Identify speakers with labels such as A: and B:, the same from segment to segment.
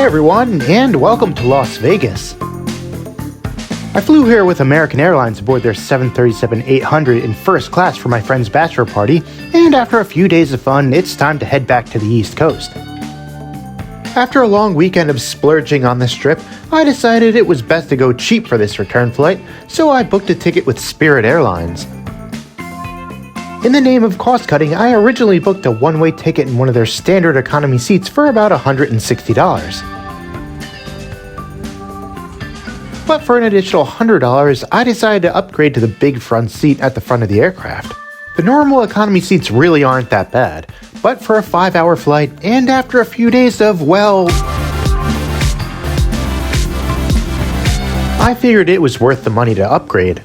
A: Hey everyone, and welcome to Las Vegas. I flew here with American Airlines aboard their 737-800 in first class for my friend's bachelor party, and after a few days of fun, it's time to head back to the East Coast. After a long weekend of splurging on this trip, I decided it was best to go cheap for this return flight, so I booked a ticket with Spirit Airlines. In the name of cost cutting, I originally booked a one-way ticket in one of their standard economy seats for about $160. But for an additional $100, I decided to upgrade to the big front seat at the front of the aircraft. The normal economy seats really aren't that bad, but for a 5-hour flight, and after a few days of, well, I figured it was worth the money to upgrade.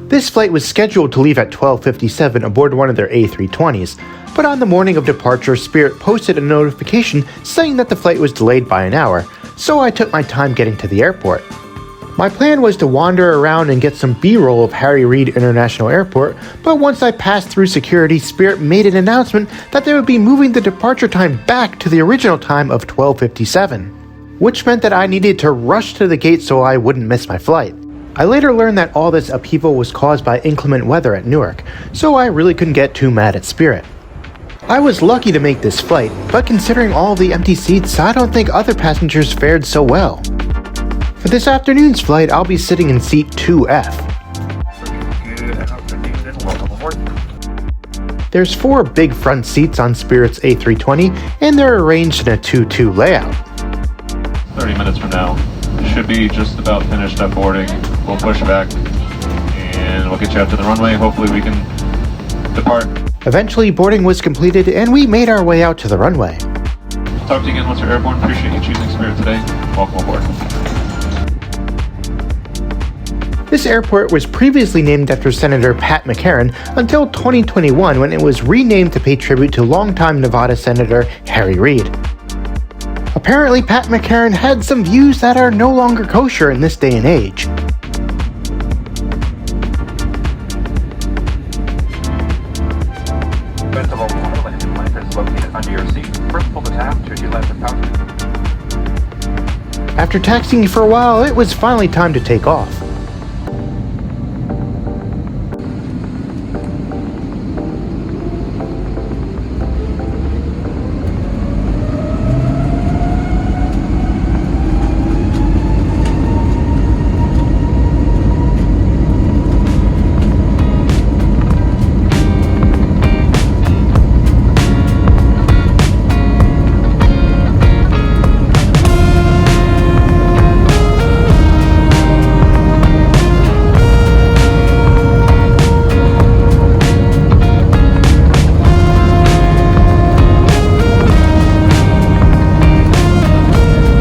A: This flight was scheduled to leave at 12:57 aboard one of their A320s, but on the morning of departure, Spirit posted a notification saying that the flight was delayed by an hour, so I took my time getting to the airport. My plan was to wander around and get some B-roll of Harry Reid International Airport, but once I passed through security, Spirit made an announcement that they would be moving the departure time back to the original time of 12:57, which meant that I needed to rush to the gate so I wouldn't miss my flight. I later learned that all this upheaval was caused by inclement weather at Newark, so I really couldn't get too mad at Spirit. I was lucky to make this flight, but considering all the empty seats, I don't think other passengers fared so well. For this afternoon's flight, I'll be sitting in seat 2F. There's 4 big front seats on Spirit's A320, and they're arranged in a 2-2 layout.
B: 30 minutes from now. Should be just about finished up boarding. We'll push back and we'll get you out to the runway. Hopefully we can depart.
A: Eventually, boarding was completed and we made our way out to the runway.
B: Talk to you again once you're airborne. Appreciate you choosing Spirit today. Welcome aboard.
A: This airport was previously named after Senator Pat McCarran until 2021 when it was renamed to pay tribute to longtime Nevada Senator Harry Reid. Apparently, Pat McCarran had some views that are no longer kosher in this day and age. After taxiing for a while, it was finally time to take off.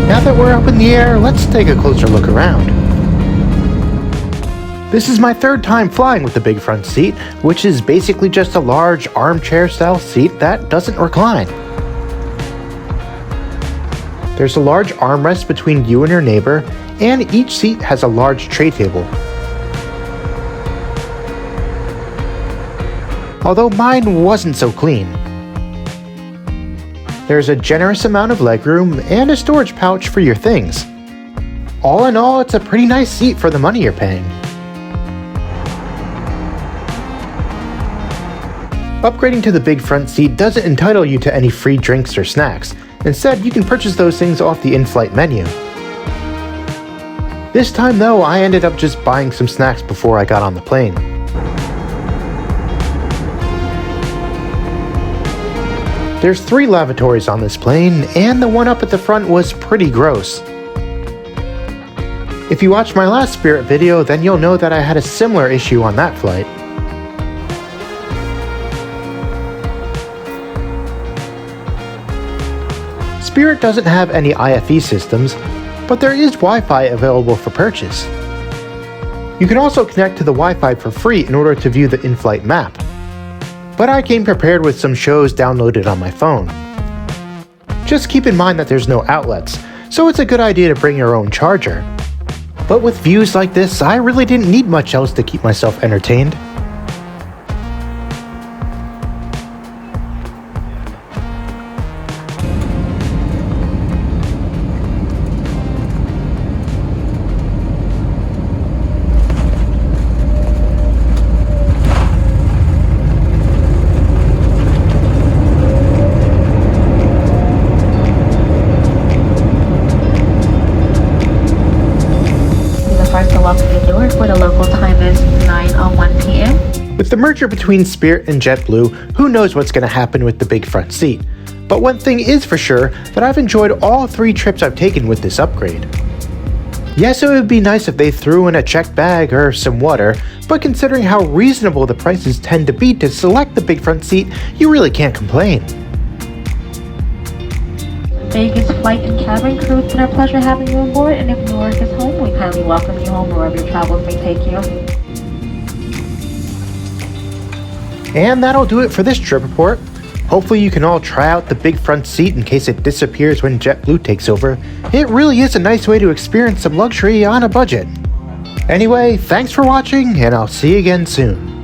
A: Now that we're up in the air, let's take a closer look around. This is my 3rd time flying with the big front seat, which is basically just a large armchair-style seat that doesn't recline. There's a large armrest between you and your neighbor, and each seat has a large tray table. Although mine wasn't so clean. There's a generous amount of legroom and a storage pouch for your things. All in all, it's a pretty nice seat for the money you're paying. Upgrading to the big front seat doesn't entitle you to any free drinks or snacks. Instead, you can purchase those things off the in-flight menu. This time though, I ended up just buying some snacks before I got on the plane. There's 3 lavatories on this plane, and the one up at the front was pretty gross. If you watched my last Spirit video, then you'll know that I had a similar issue on that flight. Spirit doesn't have any IFE systems, but there is Wi-Fi available for purchase. You can also connect to the Wi-Fi for free in order to view the in-flight map. But I came prepared with some shows downloaded on my phone. Just keep in mind that there's no outlets, so it's a good idea to bring your own charger. But with views like this, I really didn't need much else to keep myself entertained.
C: welcome you to Newark, where the local time is 9:01 p.m.
A: With the merger between Spirit and JetBlue, who knows what's going to happen with the big front seat. But one thing is for sure, that I've enjoyed all 3 trips I've taken with this upgrade. Yes, it would be nice if they threw in a checked bag or some water, but considering how reasonable the prices tend to be to select the big front seat, you really can't complain.
C: Vegas flight and cabin crew, it's been our pleasure having you on board, and if Newark is home, we kindly welcome you home wherever your travels may take you.
A: And that'll do it for this trip report. Hopefully you can all try out the big front seat in case it disappears when JetBlue takes over. It really is a nice way to experience some luxury on a budget. Anyway, thanks for watching, and I'll see you again soon.